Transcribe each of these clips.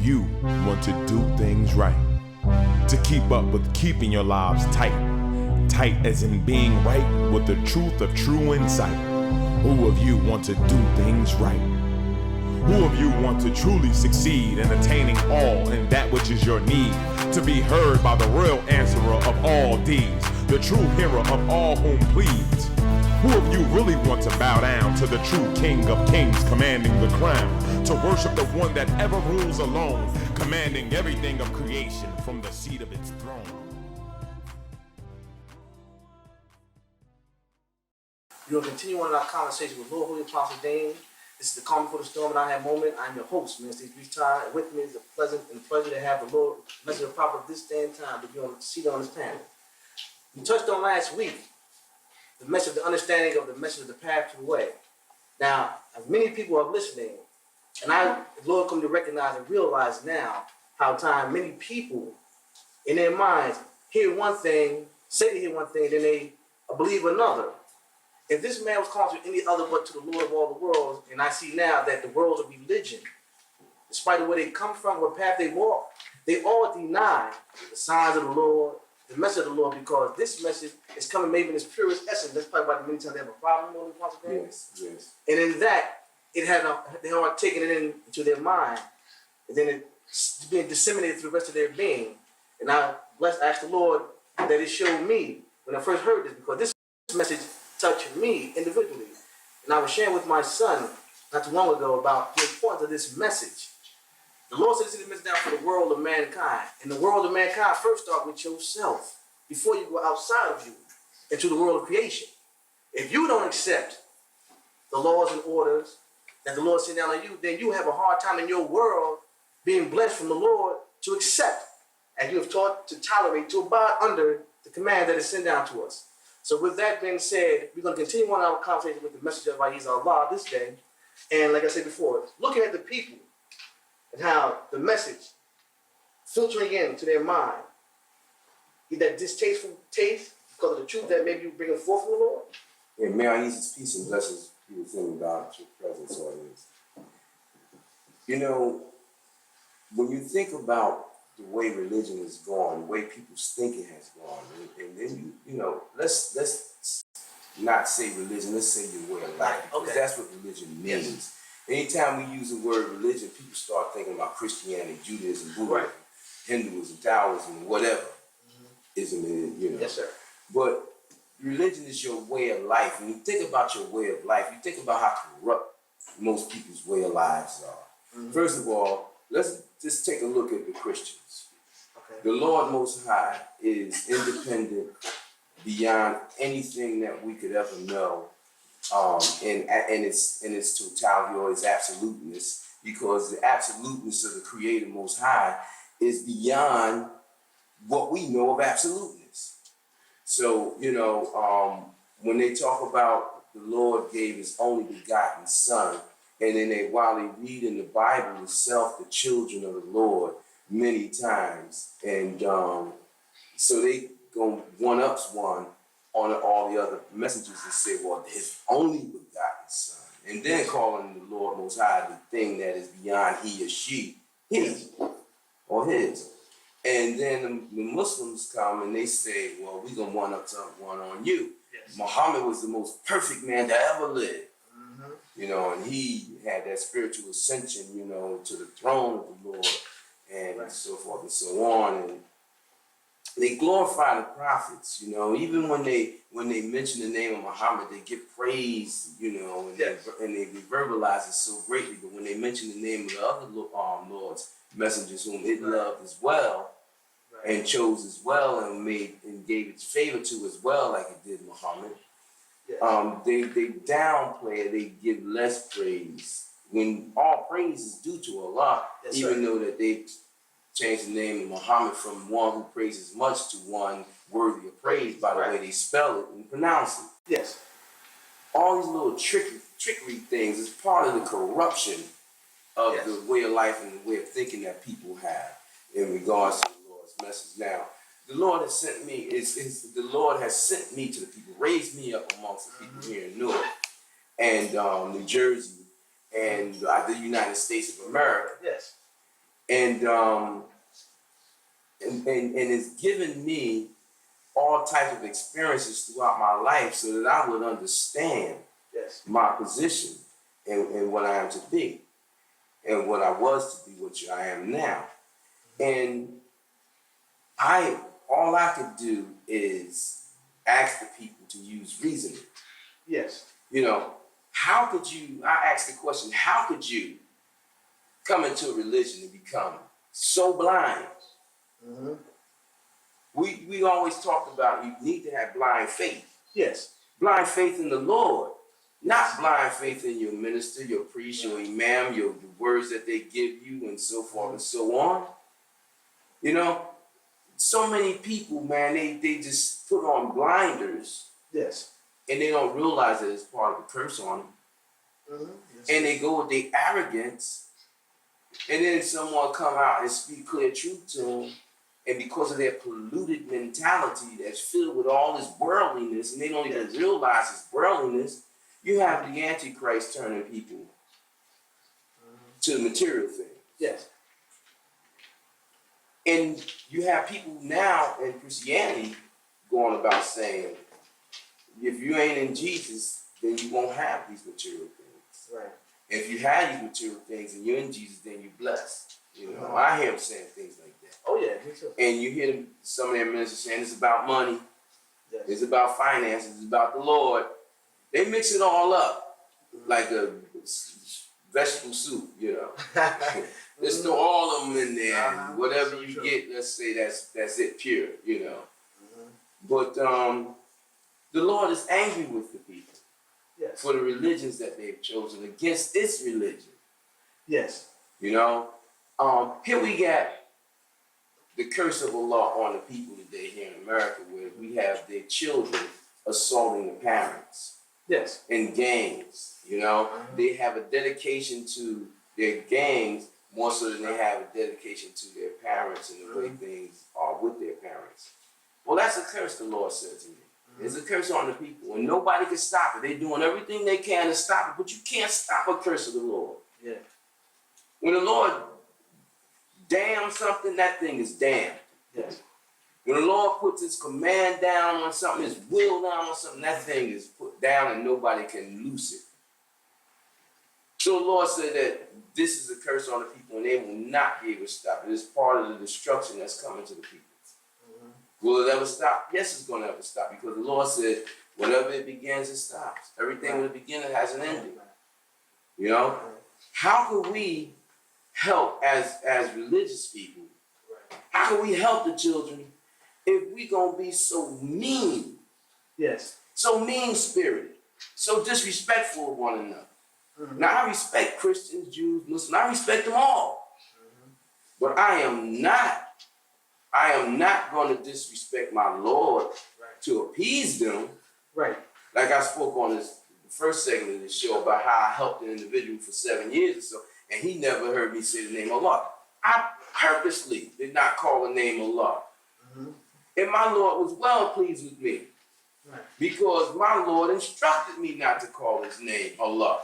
you want to do things right? To keep up with keeping your lives tight. Tight as in being right with the truth of true insight. Who of you want to do things right? Who of you want to truly succeed in attaining all in that which is your need? To be heard by the real answerer of all deeds, the true hero of all whom pleads. Who of you really want to bow down to the true King of Kings commanding the crown? To worship the one that ever rules alone, commanding everything of creation from the seat of its throne. We're going to continue on our conversation with Lord Holy-Apostle Deen. This is the Calm Before the Storm and I Have Moment. I'm your host, Minister Time, and with me is a pleasure to have the Lord, Messenger of Prophet of this day and time, to be seated on this panel. We touched on last week the message, the understanding of the message of the path to the way. Now, as many people are listening, and the Lord come to recognize and realize now how many people in their minds hear one thing, say they hear one thing, then they believe another. If this man was called to any other but to the Lord of all the worlds, and I see now that the world's of religion, despite where they come from, what path they walk, they all deny the signs of the Lord, the message of the Lord, because this message is coming maybe in its purest essence. That's probably why many times they have a problem with it. Yes. And in that, they are taking it into their mind, and then it's being disseminated through the rest of their being. And I ask the Lord that He showed me when I first heard this, because this message touched me individually. And I was sharing with my son not too long ago about the importance of this message. The Lord said this message down for the world of mankind. And the world of mankind first start with yourself before you go outside of you into the world of creation. If you don't accept the laws and orders that the Lord sent down on you, then you have a hard time in your world being blessed from the Lord to accept, and you have taught to tolerate, to abide under the command that is sent down to us. So with that being said, we're going to continue on our conversation with the message of Ahezaah this day. And like I said before, looking at the people and how the message filtering into their mind, that distasteful taste because of the truth that maybe you bring forth from the Lord. And may I use His peace and blessings you think about your presence always. You know, when you think about the way religion is gone, the way people's thinking has gone, and then you know, let's not say religion, let's say your way of life, because that's what religion means. Yes. Anytime we use the word religion, people start thinking about Christianity, Judaism, Buddhism, Hinduism, Taoism, whatever. Ism, you know. Yes, sir. But religion is your way of life. When you think about your way of life, you think about how corrupt most people's way of lives are. First of all, let's just take a look at the Christians. Okay. The Lord Most High is independent beyond anything that we could ever know, in its totality or its absoluteness, because the absoluteness of the Creator Most High is beyond what we know of absoluteness. So, you know, when they talk about the Lord gave His only begotten Son, and then while they read in the Bible itself, the children of the Lord many times, and so they go one-ups one on all the other messages and say, well, His only begotten Son, and then calling the Lord Most High the thing that is beyond he or she, His, or His. And then the Muslims come and they say, well, we're going to one on you. Yes. Muhammad was the most perfect man that ever lived. You know, and he had that spiritual ascension, you know, to the throne of the Lord, and so forth and so on. And they glorify the prophets, you know, even when they mention the name of Muhammad, they give praise, you know, and they verbalize it so greatly. But when they mention the name of the other Lord's messengers whom it loved as well, and chose as well, and gave its favor to as well, like it did Muhammad. They downplay it, they give less praise, when all praise is due to Allah, even though that they changed the name of Muhammad from one who praises much to one worthy of praise by the way they spell it and pronounce it. Yes. All these little trickery things is part of the corruption of the way of life and the way of thinking that people have in regards to the Lord's message. Now, the Lord has sent me, the Lord has sent me to the people, raised me up amongst the people here in Newark and New Jersey and the United States of America. Yes. And it's given me all types of experiences throughout my life so that I would understand my position and what I am to be, and what I was to be, what I am now. And all I could do is ask the people to use reasoning. Yes. You know, how could you, I asked the question, how could you come into a religion and become so blind? Mm-hmm. We always talked about you need to have blind faith. Yes. Blind faith in the Lord, not blind faith in your minister, your priest, your imam, the words that they give you, and so forth and so on. You know, so many people, man, they just put on blinders. Yes. And they don't realize that it's part of the curse on them. Mm-hmm. Yes. And they go with their arrogance, and then someone come out and speak clear truth to them, and because of their polluted mentality that's filled with all this worldliness, and they don't even realize it's worldliness, you have the Antichrist turning people to the material thing. Yes. And you have people now in Christianity going about saying, if you ain't in Jesus, then you won't have these material things. Right. If you have these material things and you're in Jesus, then you're blessed. You know, I hear them saying things like that. Oh yeah, me too. And you hear them, some of their ministers saying it's about money, Yes. it's about finances, it's about the Lord. They mix it all up like a vegetable soup, you know. Let's throw all of them in there, and whatever you get, let's say that's it, pure, you know. But the Lord is angry with the people for the religions that they've chosen against this religion. Yes. You know, here we got the curse of Allah on the people today here in America, where we have their children assaulting the parents. Yes. In gangs, you know, they have a dedication to their gangs more so than they have a dedication to their parents and the way things are with their parents. Well, that's a curse, the Lord said to me. It's a curse on the people, and nobody can stop it. They're doing everything they can to stop it, but you can't stop a curse of the Lord. Yeah. When the Lord damns something, that thing is damned. Yes. When the Lord puts his command down on something, his will down on something, that thing is put down and nobody can loose it. So the Lord said that this is a curse on the people and they will not be able to stop it. It's part of the destruction that's coming to the people. Will it ever stop? Yes, it's going to ever stop, because the Lord said, whatever it begins, it stops. Everything with a beginning has an ending. You know? How can we help as religious people? How can we help the children if we going to be so mean? Yes. So mean-spirited, so disrespectful of one another. Now, I respect Christians, Jews, Muslims. I respect them all. But I am not going to disrespect my Lord to appease them. Right. Like I spoke on the first segment of the show about how I helped an individual for 7 years or so, and he never heard me say the name Allah. I purposely did not call the name Allah. And my Lord was well pleased with me. Because my Lord instructed me not to call his name Allah.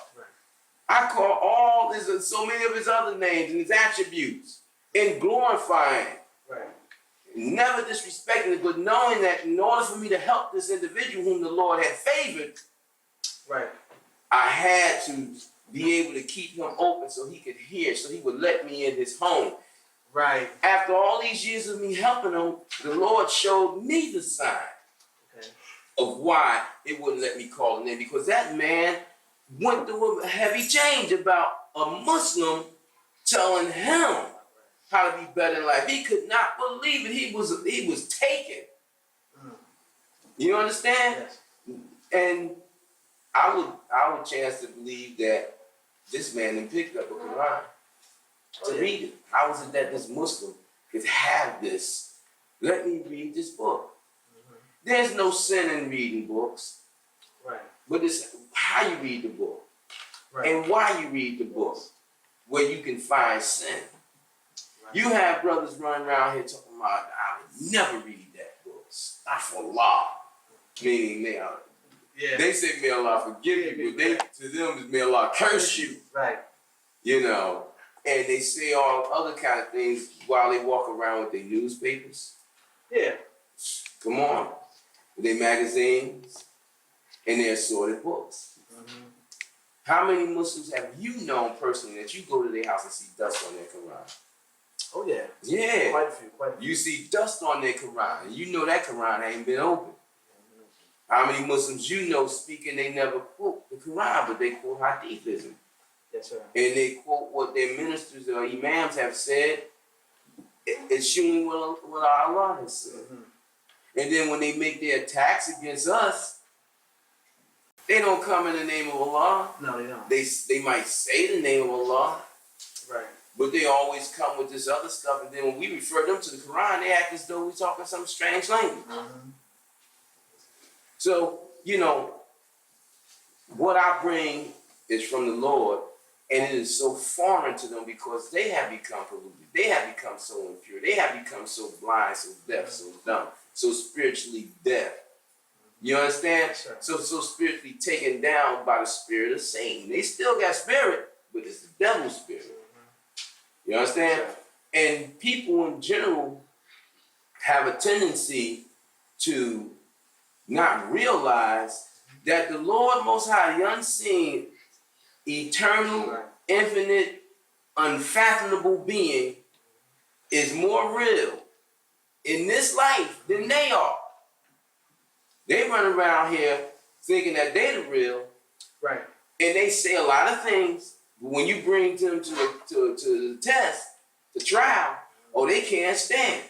I call so many of his other names and his attributes in glorifying, never disrespecting it, but knowing that in order for me to help this individual whom the Lord had favored, I had to be able to keep him open so he could hear, so he would let me in his home. Right. After all these years of me helping him, the Lord showed me the sign of why it wouldn't let me call the name, because that man went through a heavy change about a Muslim telling him how to be better in life. He could not believe it. He was taken. You understand? Yes. And I would chance to believe that this man then picked up a Quran to read it. How is it that this Muslim could have this? Let me read this book. There's no sin in reading books. Right. But it's how you read the book. Right. And why you read the book, where you can find sin. You have brothers running around here talking about, I would never read that book. Astaghfirullah. Meaning they say, may Allah forgive you, but to them, may Allah curse you. Right. You know, and they say all other kind of things while they walk around with their newspapers. Yeah. Come on. With their magazines and their assorted books. Mm-hmm. How many Muslims have you known personally that you go to their house and see dust on their Quran? Oh, yeah. Yeah. Quite a few. You see dust on their Quran, and you know that Quran ain't been open. How many Muslims you know speaking, they never quote the Quran, but they quote Hadithism. Yes, sir. And they quote what their ministers or imams have said, eschewing what Allah has said. Mm-hmm. And then when they make their attacks against us, they don't come in the name of Allah. No, they don't. They might say the name of Allah, Right. but they always come with this other stuff. And then when we refer them to the Quran, they act as though we're talking some strange language. Mm-hmm. So, you know, what I bring is from the Lord, and it is so foreign to them because they have become polluted. They have become so impure. They have become so blind, so deaf, so dumb, so spiritually deaf. You understand? Sure. So spiritually taken down by the spirit of Satan. They still got spirit, but it's the devil's spirit. You understand? Sure. And people in general have a tendency to not realize that the Lord Most High, the unseen, eternal, Right. infinite, unfathomable being is more real in this life than they are. They run around here thinking that they're the real, Right. and they say a lot of things, but when you bring them to the test, the trial, oh, they can't stand.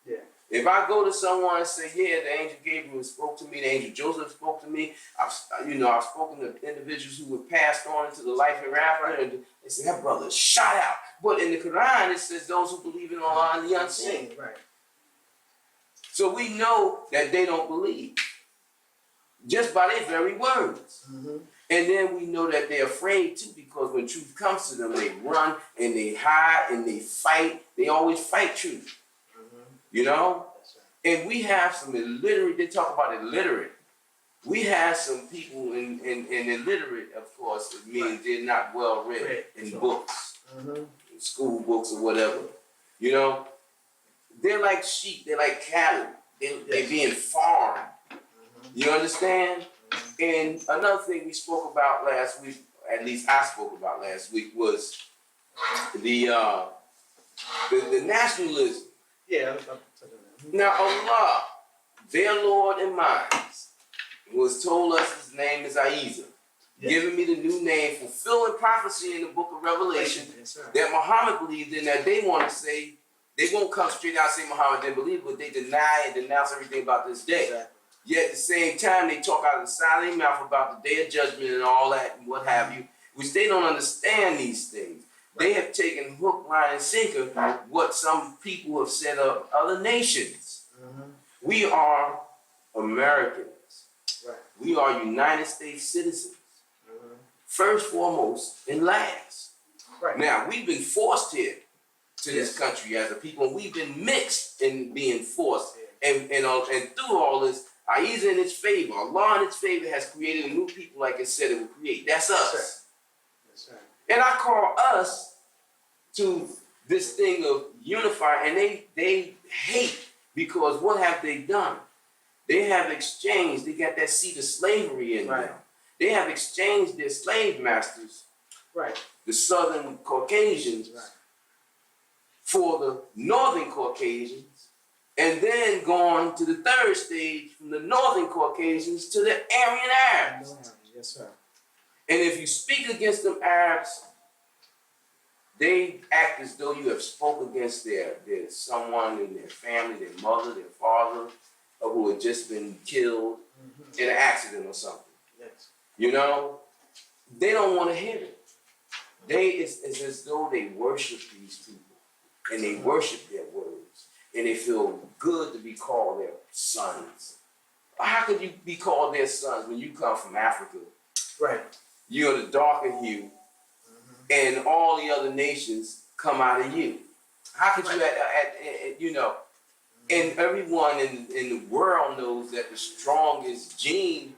Yeah. If I go to someone and say, yeah, the angel Gabriel spoke to me, the angel Joseph spoke to me, I've spoken to individuals who were passed on into the life hereafter, and they say, that brother shot out. But in the Quran, it says those who believe in Allah and the unseen. Right. So we know that they don't believe, just by their very words. Mm-hmm. And then we know that they're afraid too, because when truth comes to them, they run and they hide and they fight. They always fight truth. You know? That's right. And we have some illiterate, they talk about illiterate. We have some people in illiterate, of course, it means Right. they're not well read Right. in Sure. books, Mm-hmm. in school books or whatever. You know? They're like sheep, they're like cattle. They're being farmed. Mm-hmm. You understand? And another thing we spoke about last week, at least I spoke about last week, was the nationalism. Yeah. I'm touching that. Now Allah, their Lord and mine, who has told us his name is Ahezaah, Yes. giving me the new name, fulfilling prophecy in the book of Revelation Yes, sir. that Muhammad believed in, that they want to say, they won't come straight out and say Muhammad didn't believe, but they deny and denounce everything about this day. Exactly. Yet at the same time, they talk out of the side of their mouth about the day of judgment and all that and what have you, which they don't understand these things. They have taken hook, line, and sinker what some people have said of other nations. Mm-hmm. We are Americans. Right. We are United States citizens. Mm-hmm. First, foremost, and last. Right. Now, we've been forced here to this Yes. country as a people, and we've been mixed in being forced. Yeah. And through all this, Ahezaah in its favor, Allah in its favor has created a new people like it said it would create. That's us. Yes, Yes, sir. And I call us to this thing of unifying, and they hate, because what have they done? They have exchanged, they got that seed of slavery in Right. them. They have exchanged their slave masters, Right. the Southern Caucasians, Right. for the Northern Caucasians, and then gone to the third stage from the Northern Caucasians to the Aryan Arabs. Yes, sir. And if you speak against them Arabs, they act as though you have spoke against their someone in their family, their mother, their father, or who had just been killed in an accident or something. Yes. You know, they don't want to hear it. It's as though they worship these people, and they worship their words, and they feel good to be called their sons. How could you be called their sons when you come from Africa? Right. You're the darker hue, and all the other nations come out of you. How could you, and everyone in the world knows that the strongest gene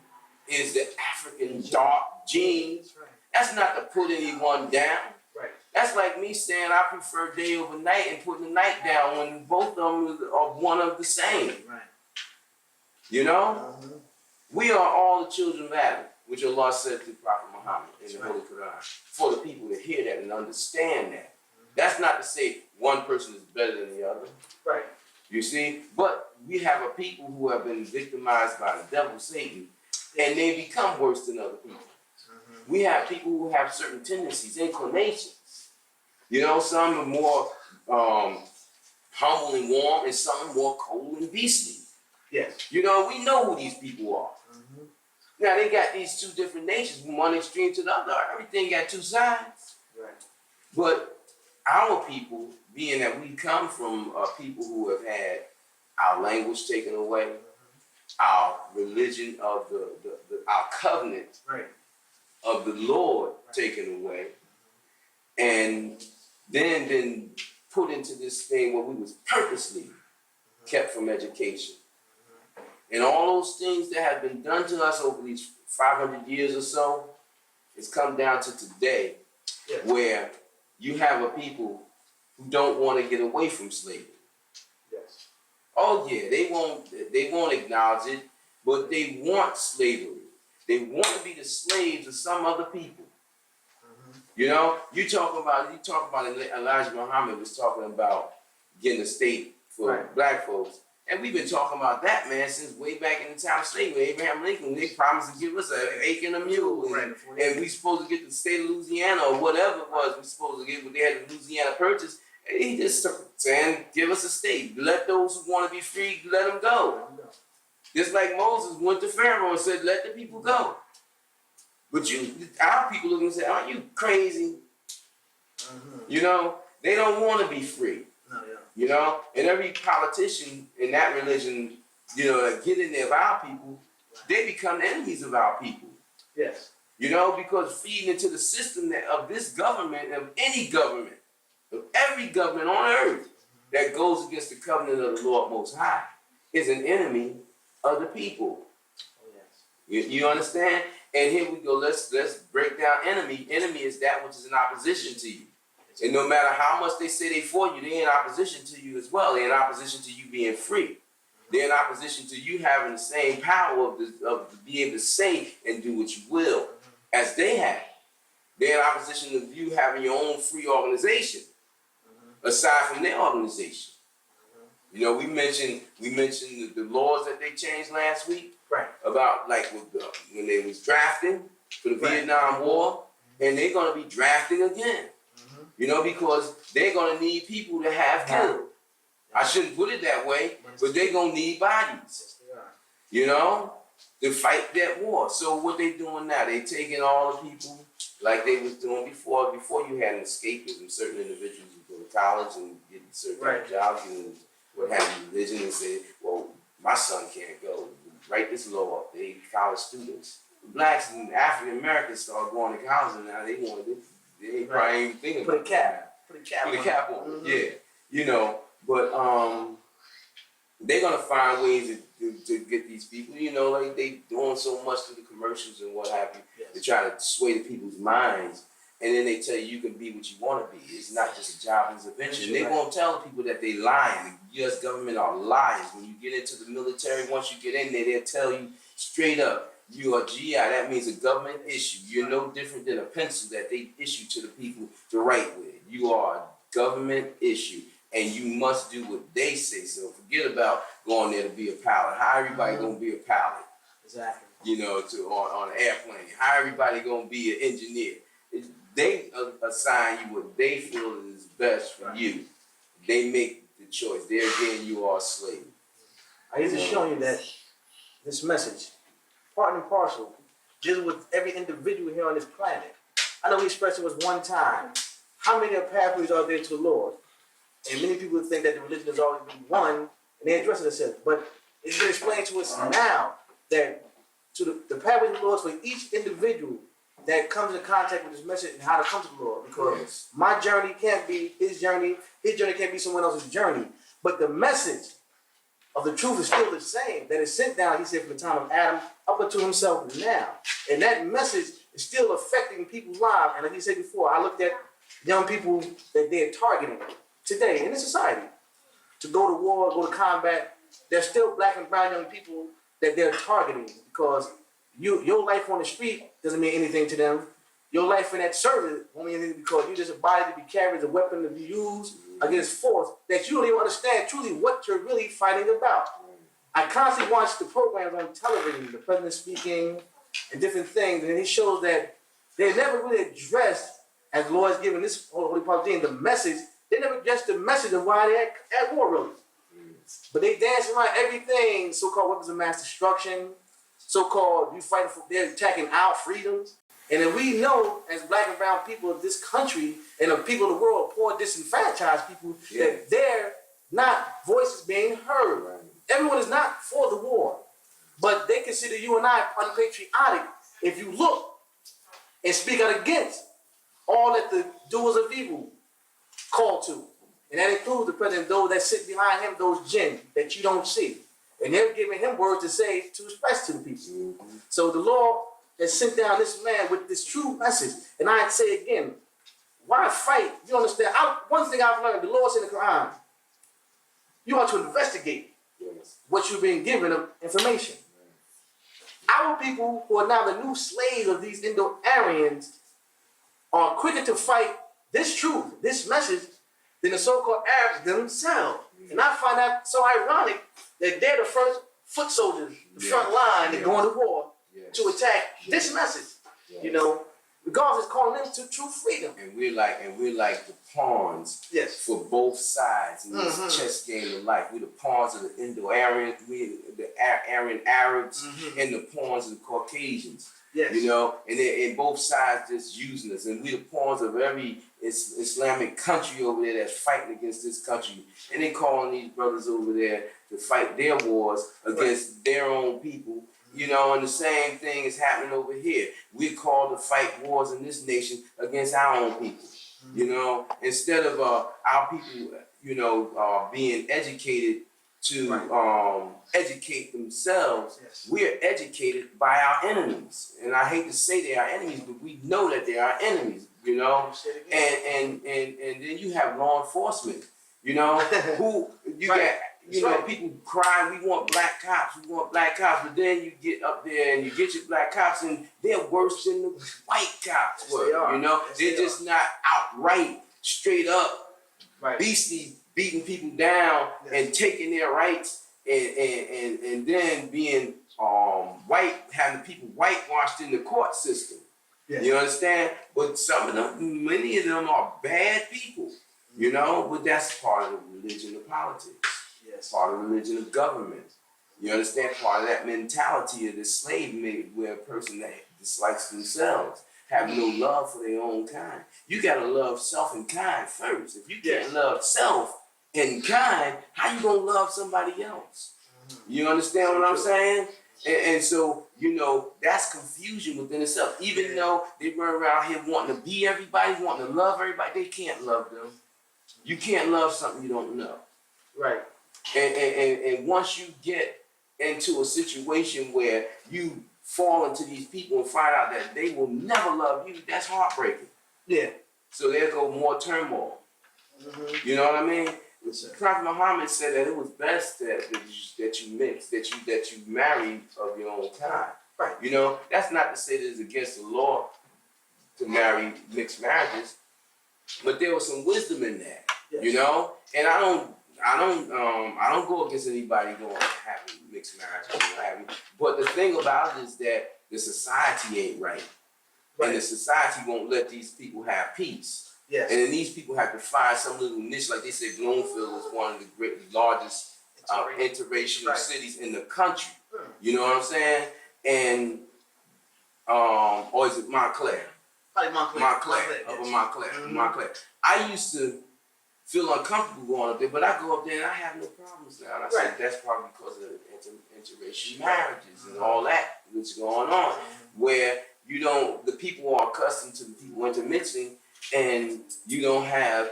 is the African dark gene. That's right. That's not to put anyone down. Right. That's like me saying I prefer day over night and putting the night down when both of them are one of the same. Right. You know? We are all the children of Adam, which Allah said through Prophet Muhammad in the Holy Quran. For the people to hear that and understand that. That's not to say one person is better than the other. Right. You see? But we have a people who have been victimized by the devil, Satan, and they become worse than other people. We have people who have certain tendencies, inclinations. You know, some are more humble and warm, and some more cold and beastly. Yes. You know, we know who these people are. Now, they got these two different natures, from one extreme to the other. Everything got two sides. Right. But our people, being that we come from people who have had our language taken away, our religion of our covenant of the Lord taken away, and then been put into this thing where we was purposely kept from education. And all those things that have been done to us over these 500 years or so, it's come down to today, where you have a people who don't want to get away from slavery. Yes. Oh yeah, they won't acknowledge it, but they want slavery. They want to be the slaves of some other people. You know, you talk about Elijah Muhammad was talking about getting a state for black folks. And we've been talking about that, man, since way back in the time of slavery. Abraham Lincoln, they promised to give us an acre and a mule. And we supposed to get the state of Louisiana or whatever it was we supposed to get, what they had the Louisiana Purchase. And he just saying, give us a state. Let those who want to be free, let them go. Just like Moses went to Pharaoh and said, let the people go. But our people look and say, aren't you crazy? You know, they don't want to be free. You know, and every politician in that religion, you know, that get in there of our people, they become enemies of our people. Yes. You know, because feeding into the system of this government, of any government, of every government on earth that goes against the covenant of the Lord Most High is an enemy of the people. You understand? And here we go. Let's break down enemy. Enemy is that which is in opposition to you. And no matter how much they say they for you, they're in opposition to you as well. They're in opposition to you being free. They're in opposition to you having the same power of being able to say and do what you will as they have. They're in opposition to you having your own free organization, aside from their organization. You know, we mentioned the laws that they changed last week about like when they was drafting for the Vietnam War, and they're going to be drafting again. You know, because they're going to need people to have killed. I shouldn't put it that way, but they're going to need bodies, you know, to fight that war. So what they doing now, they taking all the people like they was doing before you had an escapism. Certain individuals would go to college and get certain jobs and what have you, religion, and say, well, my son can't go. Write this law up. They college students. Blacks and African Americans start going to college, and now they want to. They probably ain't thinking about it. Put a cap on it. Yeah. You know, but they're gonna find ways to get these people, you know, like they doing so much through the commercials and what have you, to try to sway the people's minds. And then they tell you can be what you want to be. It's not just a job, it's a venture. They won't tell the people that they lying. The U.S. government are liars. When you get into the military, once you get in there, they'll tell you straight up, you are GI. That means a government issue. You're no different than a pencil that they issue to the people to write with. You are a government issue, and you must do what they say. So forget about going there to be a pilot. How everybody gonna be a pilot? Exactly. You know, on an airplane. How everybody gonna be an engineer? They assign you what they feel is best for you. They make the choice. There again, you are a slave. I used to show you that this message, part and parcel, dealing with every individual here on this planet. I know we expressed it was one time. How many pathways are there to the Lord? And many people think that the religion has always been one, and they address it themselves. But it's been explained to us now that to the pathways of the Lord for each individual that comes in contact with this message and how to come to the Lord. Because my journey can't be his journey can't be someone else's journey. But the message of the truth is still the same, that is sent down, he said, from the time of Adam up unto himself now. And that message is still affecting people's lives. And like he said before, I looked at young people that they're targeting today in the society to go to war, go to combat. There's still black and brown young people that they're targeting because your life on the street doesn't mean anything to them. Your life in that service won't mean anything because you're just a body to be carried, a weapon to be used against force that you don't even understand truly what you're really fighting about. I constantly watch the programs on television, the president speaking and different things, and he shows that they never really addressed, as the Lord has given this Holy-Apostle Deen, the message. They never addressed the message of why they're at war, really. But they dance around everything, so-called weapons of mass destruction, so-called you fighting for, they're attacking our freedoms. And if we know, as black and brown people of this country and the people of the world, poor disenfranchised people, that they're not voices being heard. Right. Everyone is not for the war, but they consider you and I unpatriotic if you look and speak out against all that the doers of evil call to. And that includes the president, those that sit behind him, those jinn that you don't see. And they're giving him words to say, to express to the people. So the Lord has sent down this man with this true message. And I say again, why fight? You understand? One thing I've learned, the Lord said in the Quran, you are to investigate what you're being given of information. Our people who are now the new slaves of these Indo-Aryans are quicker to fight this truth, this message, than the so-called Arabs themselves. And I find that so ironic that they're the first foot soldiers, the front line that go into war to attack this message. You know, regardless of calling them to true freedom. And we're like the pawns for both sides in this chess game of life. We're the pawns of the Indo-Aryan, the Aryan Arabs, and the pawns of the Caucasians. You know, and both sides just using us, and we the pawns of every Islamic country over there that's fighting against this country, and they calling these brothers over there to fight their wars against their own people. You know, and the same thing is happening over here. We're called to fight wars in this nation against our own people. You know, instead of our people, you know, being educated to educate themselves, we're educated by our enemies. And I hate to say they are enemies, but we know that they are enemies, you know. And then you have law enforcement, you know, who you got, you know, people crying, we want black cops, but then you get up there and you get your black cops and they're worse than the white cops were, you know. They're just not outright, straight up, beastly, beating people down and taking their rights and then being having people whitewashed in the court system. You understand? But some of them, many of them are bad people, you know, but that's part of the religion of politics. Part of the religion of government. You understand? Part of that mentality of the slave made where a person that dislikes themselves have no love for their own kind. You gotta love self and kind first. If you can't love self and kind, how you gonna love somebody else? You understand what I'm saying? And so, you know, that's confusion within itself. Even though they run around here wanting to be everybody, wanting to love everybody, they can't love them. You can't love something you don't know. Right. And once you get into a situation where you fall into these people and find out that they will never love you, that's heartbreaking. So there go more turmoil. You know what I mean? Prophet Muhammad said that it was best that you mix, that you marry of your own kind. Right. You know, that's not to say that it's against the law to marry mixed marriages, but there was some wisdom in that. You know, and I don't go against anybody going having mixed marriages, but the thing about it is that the society ain't right. And the society won't let these people have peace. And then these people have to find some little niche, like they said, Bloomfield is one of the largest interracial cities in the country. You know what I'm saying? And or is it Montclair? Montclair. I used to feel uncomfortable going up there, but I go up there and I have no problems now. And I said that's probably because of interracial marriages and all that that's going on, where the people are accustomed to the people intermixing, and you don't have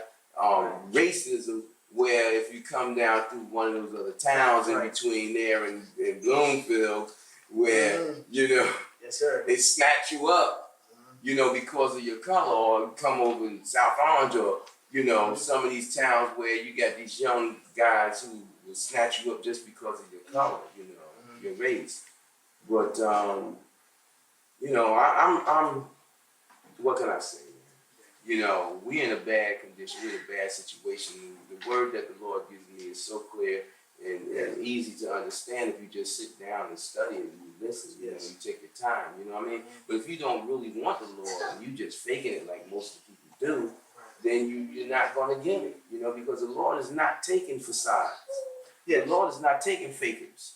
racism where if you come down through one of those other towns in between there and Bloomfield, where you know they snatch you up. because of your color, or come over in South Orange, or, some of these towns where you got these young guys who will snatch you up just because of your color, your race. But, I'm what can I say? We're in a bad condition, we're in a bad situation. The word that the Lord gives me is so clear and easy to understand if you just sit down and study and you listen, you take your time, you know what I mean? But if you don't really want the Lord and you just faking it like most of the people do, then you're not going to get it, because the Lord is not taking facades. The Lord is not taking fakers.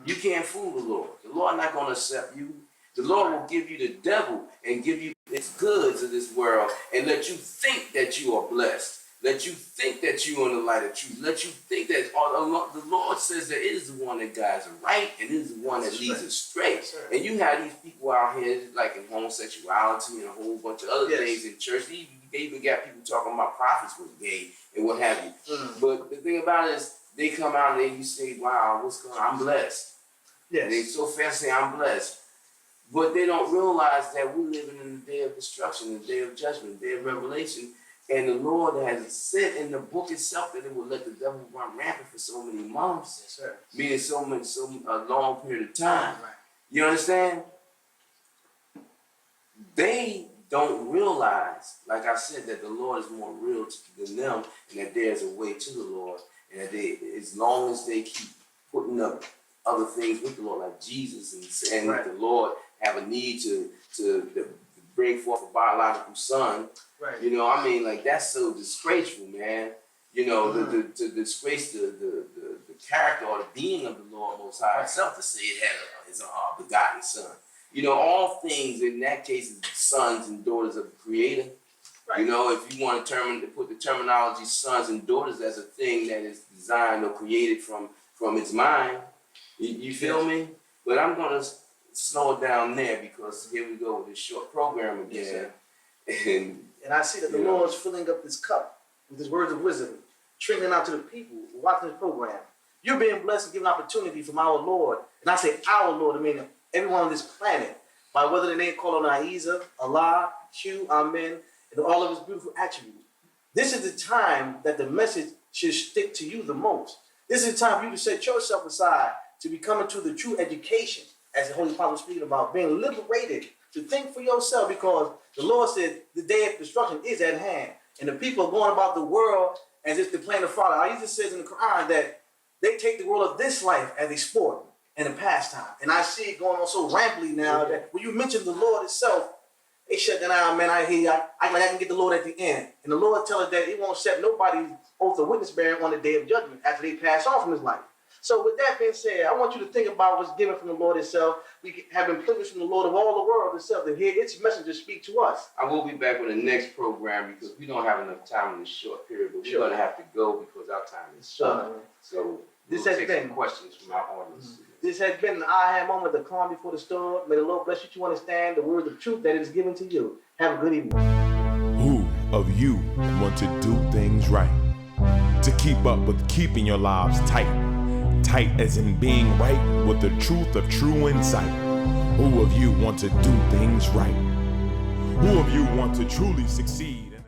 You can't fool the Lord. The Lord not going to accept you. The Lord will give you the devil and give you its goods of this world and let you think that you are blessed. Let you think that you are in the light of truth. Let you think that the Lord says that it is the one that guides right and it is the one that leads astray. And you have these people out here like in homosexuality and a whole bunch of other things in church. They even got people talking about prophets was gay and what have you. But the thing about it is they come out and you say, wow, what's going on? I'm blessed. And they so fast say, I'm blessed. But they don't realize that we're living in the day of destruction, the day of judgment, the day of revelation. And the Lord has said in the book itself that it will let the devil run rampant for so many months, meaning a long period of time. You understand? They don't realize, like I said, that the Lord is more real than them, and that there's a way to the Lord, and that as long as they keep putting up other things with the Lord, like Jesus, and the Lord have a need to bring forth a biological son. That's so disgraceful, man. To disgrace the character or the being of the Lord Most High Himself, to say it had his begotten son. All things in that case is sons and daughters of the Creator. If you want to put the terminology sons and daughters as a thing that is designed or created from its mind, you feel me? But I'm going to slow it down there because here we go with this short program again. And I see that the Lord's filling up this cup with His words of wisdom, trickling out to the people watching this program. You're being blessed and given opportunity from our Lord. And I say our Lord, I mean everyone on this planet, by whether the name called on Ahezaah, Allaah, Q, Amen, and all of His beautiful attributes. This is the time that the message should stick to you the most. This is the time for you to set yourself aside to be coming to the true education, as the Holy Apostle was speaking about, being liberated to think for yourself, because the Lord said the day of destruction is at hand. And the people are going about the world as if they're playing the Father. Ahezaah says in the Quran that they take the world of this life as a sport and a pastime. And I see it going on so rampantly now that when you mention the Lord itself, they shut down, man, I hear you. I can get the Lord at the end. And the Lord tells us that He won't accept nobody's oath of witness bearing on the day of judgment after they pass on from this life. So with that being said, I want you to think about what's given from the Lord itself. We have been privileged from the Lord of all the world itself to hear its messengers speak to us. I will be back with the next program because we don't have enough time in this short period, but we're going to have to go because our time is short. So this has been questions from our audience. This has been an aha moment, the calm before the storm. May the Lord bless you to understand the words of truth that is given to you. Have a good evening. Who of you want to do things right? To keep up with keeping your lives tight. Tight as in being right with the truth of true insight. Who of you want to do things right? Who of you want to truly succeed?